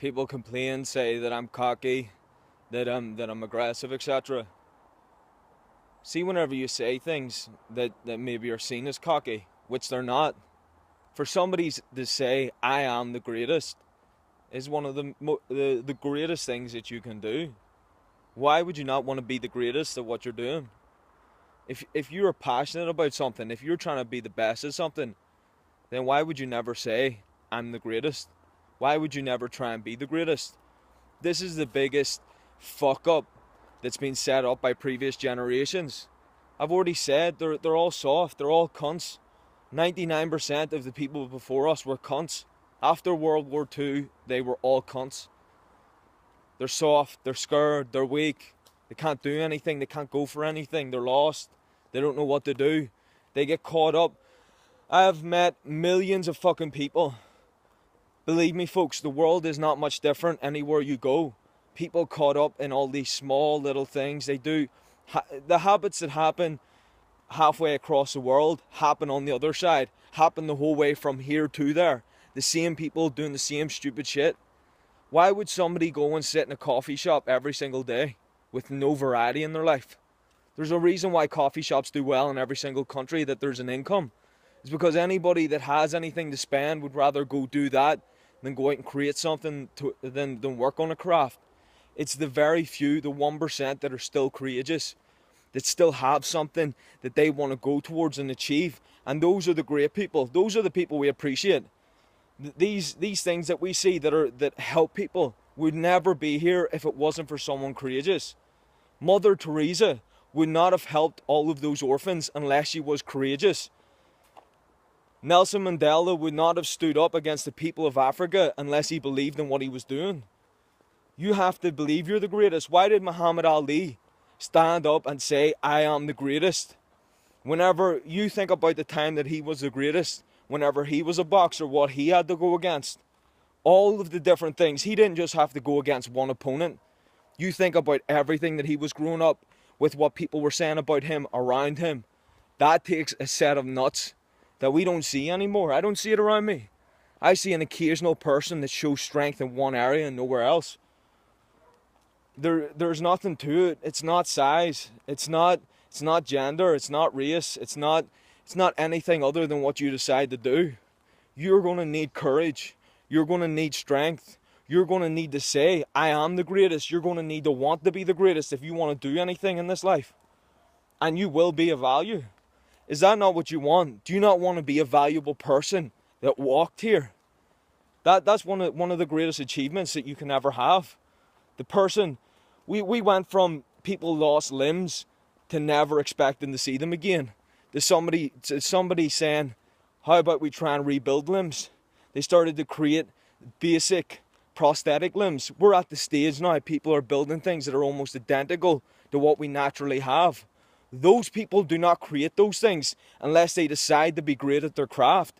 People complain, say that I'm cocky, that I'm aggressive, etc. See, whenever you say things that maybe are seen as cocky, which they're not, for somebody to say I am the greatest is one of the greatest things that you can do. Why would you not want to be the greatest at what you're doing? If you're passionate about something, if you're trying to be the best at something, then why would you never say I'm the greatest? Why would you never try and be the greatest? This is the biggest fuck up that's been set up by previous generations. I've already said they're all soft, they're all cunts. 99% of the people before us were cunts. After World War II, they were all cunts. They're soft, they're scared, they're weak. They can't do anything, they can't go for anything, they're lost. They don't know what to do. They get caught up. I have met millions of fucking people. Believe me, folks, the world is not much different anywhere you go. People caught up in all these small little things. They do. The habits that happen halfway across the world happen on the other side. Happen the whole way from here to there. The same people doing the same stupid shit. Why would somebody go and sit in a coffee shop every single day with no variety in their life? There's a reason why coffee shops do well in every single country, that there's an income. It's because anybody that has anything to spend would rather go do that than go out and create something than work on a craft. It's the very few, the 1% that are still courageous, that still have something that they want to go towards and achieve. And those are the great people. Those are the people we appreciate. These things that we see that help people would never be here if it wasn't for someone courageous. Mother Teresa would not have helped all of those orphans unless she was courageous. Nelson Mandela would not have stood up against the people of Africa unless he believed in what he was doing. You have to believe you're the greatest. Why did Muhammad Ali stand up and say, I am the greatest? Whenever you think about the time that he was the greatest, whenever he was a boxer, what he had to go against, all of the different things, he didn't just have to go against one opponent. You think about everything that he was growing up with, what people were saying about him, around him. That takes a set of nuts that we don't see anymore. I don't see it around me. I see an occasional person that shows strength in one area and nowhere else. There's nothing to it. It's not size. It's not gender. It's not race. It's not anything other than what you decide to do. You're going to need courage. You're going to need strength. You're going to need to say, I am the greatest. You're going to need to want to be the greatest if you want to do anything in this life. And you will be of value. Is that not what you want? Do you not want to be a valuable person that walked here? That's one of the greatest achievements that you can ever have. The person, we went from people lost limbs to never expecting to see them again. To somebody saying, how about we try and rebuild limbs? They started to create basic prosthetic limbs. We're at the stage now, people are building things that are almost identical to what we naturally have. Those people do not create those things unless they decide to be great at their craft.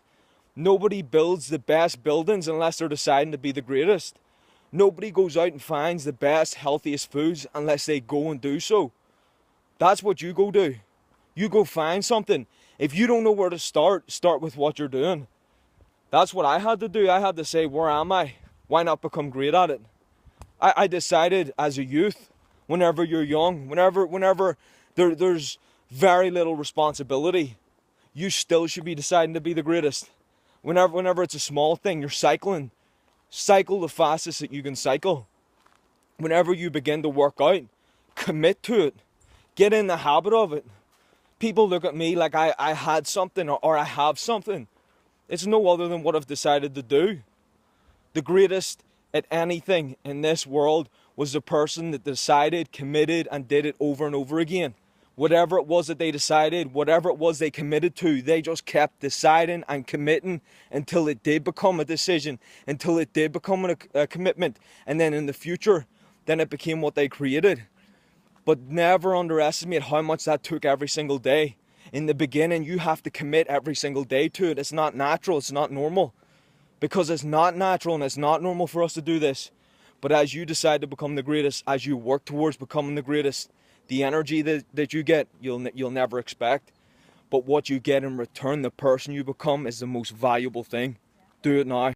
Nobody builds the best buildings unless they're deciding to be the greatest. Nobody goes out and finds the best, healthiest foods unless they go and do so. That's what you go do. You go find something. If you don't know where to start with what you're doing. That's what I had to do. I had to say, where am I? Why not become great at it? I decided as a youth, whenever you're young, whenever there's very little responsibility, you still should be deciding to be the greatest. Whenever it's a small thing, you're cycling. Cycle the fastest that you can cycle. Whenever you begin to work out, commit to it. Get in the habit of it. People look at me like I had something or I have something. It's no other than what I've decided to do. The greatest at anything in this world was the person that decided, committed, and did it over and over again. Whatever it was that they decided, whatever it was they committed to, they just kept deciding and committing until it did become a decision, until it did become a commitment. And then in the future, then it became what they created. But never underestimate how much that took every single day. In the beginning, you have to commit every single day to it. It's not natural, it's not normal. Because it's not natural and it's not normal for us to do this. But as you decide to become the greatest, as you work towards becoming the greatest, the energy that you get, you'll never expect. But what you get in return, the person you become, is the most valuable thing. Do it now.